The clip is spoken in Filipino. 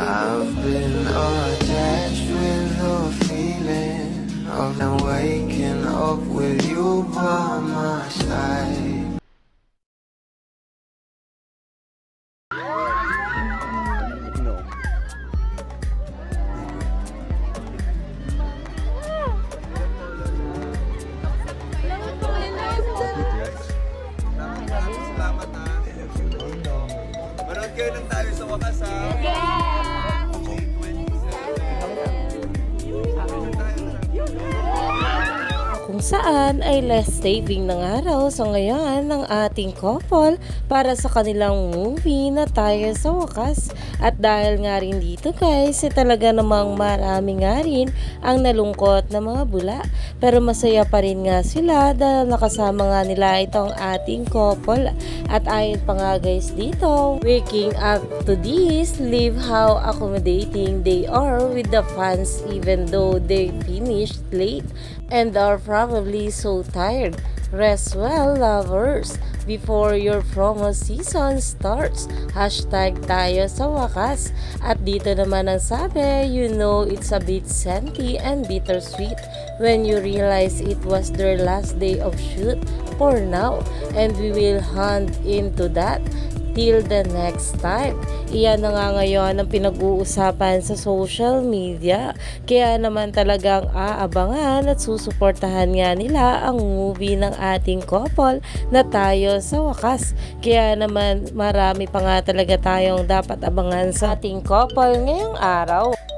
I've been attached with the feeling of now waking up with you by my side. No. Salamat ha. Manood kayo lang tayo sa wakas ha. Kung saan ay less saving ng araw sa ngayon ng ating couple para sa kanilang movie na Tayo sa Wakas. At dahil nga rin dito guys, talaga namang marami nga rin ang nalungkot na mga bula. Pero masaya pa rin nga sila dahil nakasama nga nila itong ating couple. At ayon pa nga guys dito, waking up to this, live how accommodating they are with the fans even though they finished late and are probably so tired. Rest well, lovers, before your promo season starts. Hashtag tayo sa wakas. At dito naman ang sabi, you know it's a bit senti and bittersweet when you realize it was their last day of shoot for now. And we will hunt into that till the next time. Iyan na nga ngayon ang pinag-uusapan sa social media. Kaya naman talagang aabangan at susuportahan nga nila ang movie ng ating couple na Tayo sa Wakas. Kaya naman marami pa nga talaga tayong dapat abangan sa ating couple ngayong araw.